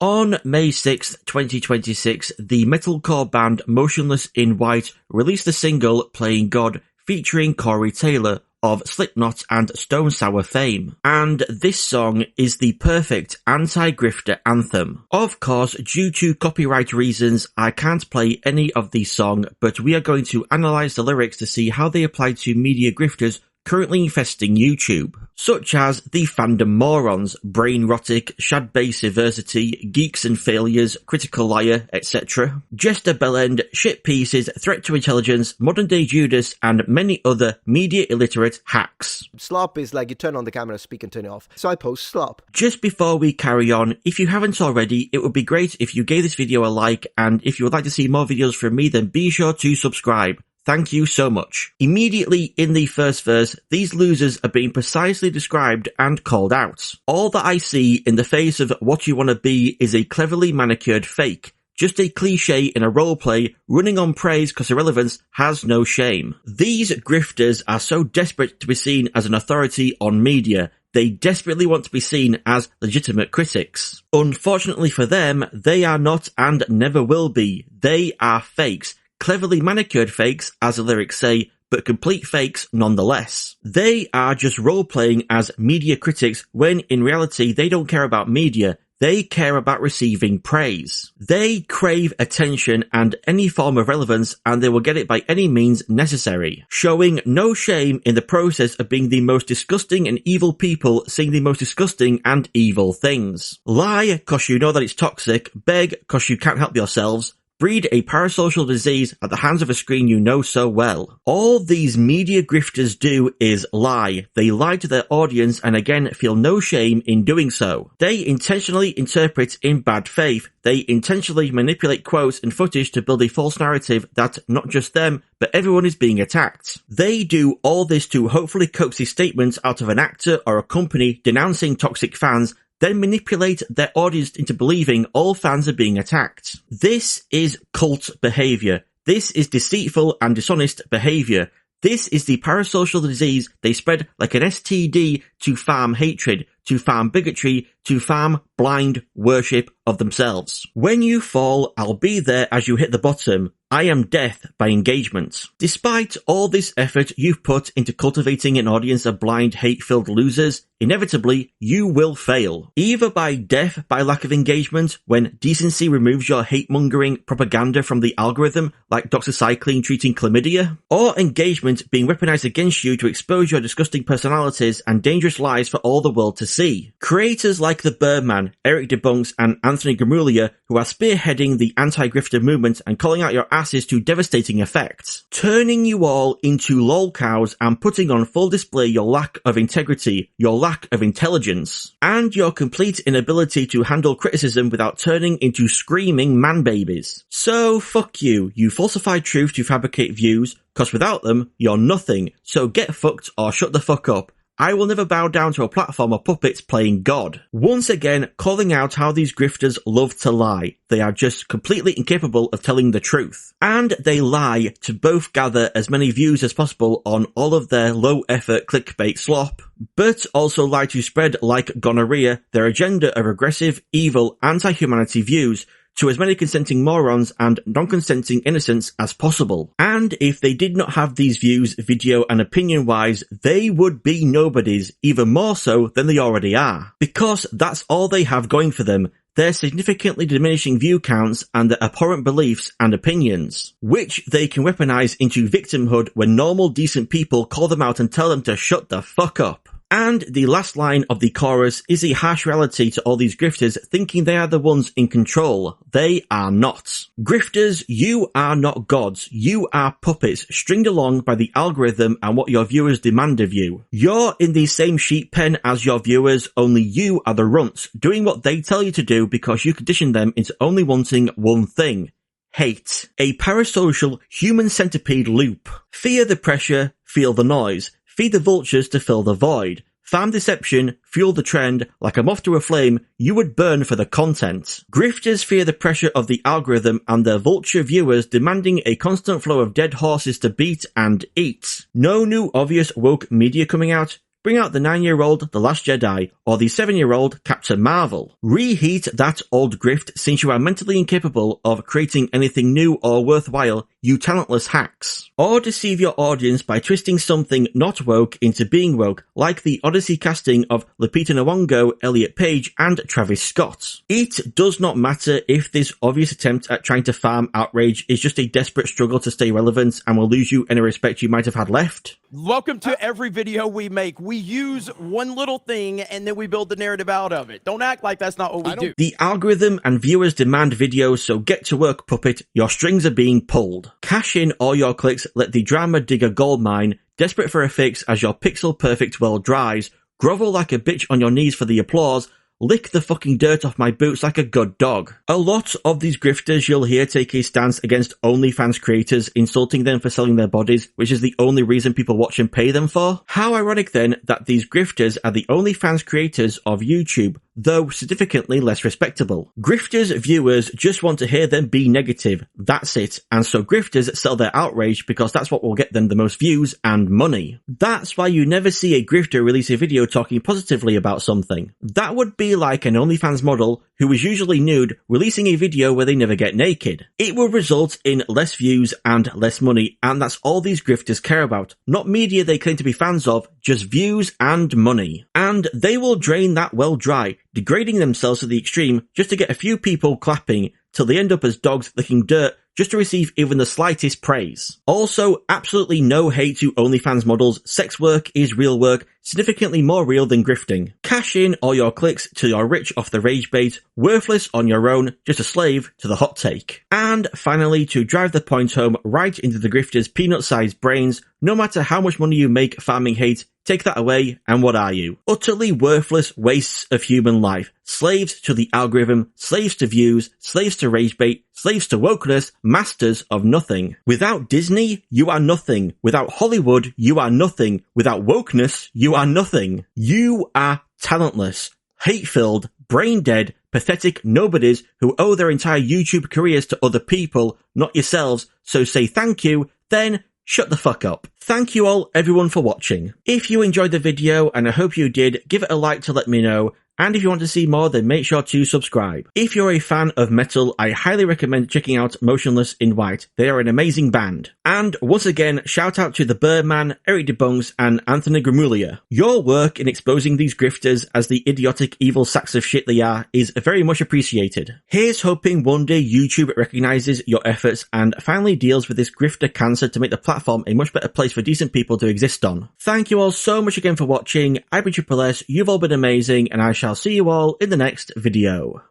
On May 6th, 2026, the metalcore band Motionless in White released the single Playing God featuring Corey Taylor of Slipknot and Stone Sour fame. And this song is the perfect anti-grifter anthem. Of course, due to copyright reasons, I can't play any of the song, but we are going to analyze the lyrics to see how they apply to media grifters currently infesting YouTube, such as the fandom morons, brainrotic, shadbase diversity, geeks and failures, critical liar, etc., Jester Bellend, shit pieces, threat to intelligence, modern day Judas, and many other media illiterate hacks. Slop is like you turn on the camera, speak and turn it off. So I post slop. Just before we carry on, if you haven't already, it would be great if you gave this video a like, and if you would like to see more videos from me, then be sure to subscribe. Thank you so much. Immediately in the first verse, these losers are being precisely described and called out. All that I see in the face of what you want to be is a cleverly manicured fake. Just a cliche in a roleplay, running on praise because irrelevance has no shame. These grifters are so desperate to be seen as an authority on media. They desperately want to be seen as legitimate critics. Unfortunately for them, they are not and never will be. They are fakes. Cleverly manicured fakes, as the lyrics say, but complete fakes nonetheless. They are just role-playing as media critics when in reality they don't care about media, they care about receiving praise. They crave attention and any form of relevance, and they will get it by any means necessary, showing no shame in the process of being the most disgusting and evil people saying the most disgusting and evil things. Lie cause you know that it's toxic, beg cause you can't help yourselves, breed a parasocial disease at the hands of a screen you know so well. All these media grifters do is lie. They lie to their audience and again feel no shame in doing so. They intentionally interpret in bad faith. They intentionally manipulate quotes and footage to build a false narrative that not just them, but everyone is being attacked. They do all this to hopefully coax these statements out of an actor or a company denouncing toxic fans, then manipulate their audience into believing all fans are being attacked. This is cult behavior. This is deceitful and dishonest behavior. This is the parasocial disease they spread like an STD to farm hatred, to farm bigotry, to farm blind worship of themselves. When you fall, I'll be there as you hit the bottom. I am death by engagement. Despite all this effort you've put into cultivating an audience of blind, hate-filled losers, inevitably, you will fail. Either by death by lack of engagement, when decency removes your hate-mongering propaganda from the algorithm, like doxycycline treating chlamydia, or engagement being weaponized against you to expose your disgusting personalities and dangerous lies for all the world to see. Creators like the Birdman, AirrickDebunks, and Anthony Gramuglia, who are spearheading the anti-grifter movement and calling out your asses to devastating effect, turning you all into lol cows and putting on full display your lack of integrity, your lack of intelligence, and your complete inability to handle criticism without turning into screaming man babies. So fuck you, you falsified truth to fabricate views, cause without them, you're nothing, so get fucked or shut the fuck up. I will never bow down to a platform of puppets playing God. Once again, calling out how these grifters love to lie. They are just completely incapable of telling the truth. And they lie to both gather as many views as possible on all of their low-effort clickbait slop, but also lie to spread like gonorrhea their agenda of regressive, evil, anti-humanity views to as many consenting morons and non-consenting innocents as possible. And if they did not have these views, video and opinion-wise, they would be nobodies, even more so than they already are. Because that's all they have going for them, their significantly diminishing view counts and their abhorrent beliefs and opinions, which they can weaponize into victimhood when normal decent people call them out and tell them to shut the fuck up. And the last line of the chorus is a harsh reality to all these grifters thinking they are the ones in control. They are not. Grifters, you are not gods. You are puppets stringed along by the algorithm and what your viewers demand of you. You're in the same sheep pen as your viewers, only you are the runts, doing what they tell you to do because you condition them into only wanting one thing. Hate. A parasocial human centipede loop. Fear the pressure, feel the noise. Feed the vultures to fill the void. Farm deception, fuel the trend, like a moth to a flame, you would burn for the content. Grifters fear the pressure of the algorithm and their vulture viewers demanding a constant flow of dead horses to beat and eat. No new obvious woke media coming out? Bring out the 9-year-old The Last Jedi or the 7-year-old Captain Marvel. Reheat that old grift since you are mentally incapable of creating anything new or worthwhile, you talentless hacks. Or deceive your audience by twisting something not woke into being woke, like the Odyssey casting of Lupita Nyong'o, Elliot Page, and Travis Scott. It does not matter if this obvious attempt at trying to farm outrage is just a desperate struggle to stay relevant and will lose you any respect you might have had left. Welcome to every video we make. We use one little thing and then we build the narrative out of it. Don't act like that's not what we do. The algorithm and viewers demand videos, so get to work, puppet. Your strings are being pulled. Cash in all your clicks, let the drama dig a gold mine, desperate for a fix as your pixel-perfect world dries, grovel like a bitch on your knees for the applause, lick the fucking dirt off my boots like a good dog. A lot of these grifters you'll hear take a stance against OnlyFans creators, insulting them for selling their bodies, which is the only reason people watch and pay them for. How ironic then that these grifters are the OnlyFans creators of YouTube, though significantly less respectable. Grifters' viewers just want to hear them be negative, that's it, and so grifters sell their outrage because that's what will get them the most views and money. That's why you never see a grifter release a video talking positively about something. That would be like an OnlyFans model who is usually nude releasing a video where they never get naked. It will result in less views and less money, and that's all these grifters care about. Not media they claim to be fans of, just views and money. And they will drain that well dry, degrading themselves to the extreme just to get a few people clapping till they end up as dogs licking dirt just to receive even the slightest praise. Also, absolutely no hate to OnlyFans models. Sex work is real work, significantly more real than grifting. Cash in all your clicks till you're rich off the rage bait, worthless on your own, just a slave to the hot take. And finally, to drive the point home right into the grifters' peanut-sized brains, no matter how much money you make farming hate, take that away, and what are you? Utterly worthless wastes of human life. Slaves to the algorithm, slaves to views, slaves to rage bait, slaves to wokeness, masters of nothing. Without Disney, you are nothing. Without Hollywood, you are nothing. Without wokeness, you are nothing. You are talentless, hate-filled, brain-dead, pathetic nobodies who owe their entire YouTube careers to other people, not yourselves, so say thank you, then shut the fuck up. Thank you all, everyone, for watching. If you enjoyed the video, and I hope you did, give it a like to let me know. And if you want to see more, then make sure to subscribe. If you're a fan of metal, I highly recommend checking out Motionless in White. They are an amazing band. And once again, shout out to the Birdman, AirrickDebunks, and Gramuglia. Your work in exposing these grifters as the idiotic evil sacks of shit they are is very much appreciated. Here's hoping one day YouTube recognizes your efforts and finally deals with this grifter cancer to make the platform a much better place for decent people to exist on. Thank you all so much again for watching. I've been Triple S, you've all been amazing, and I shall see you all in the next video.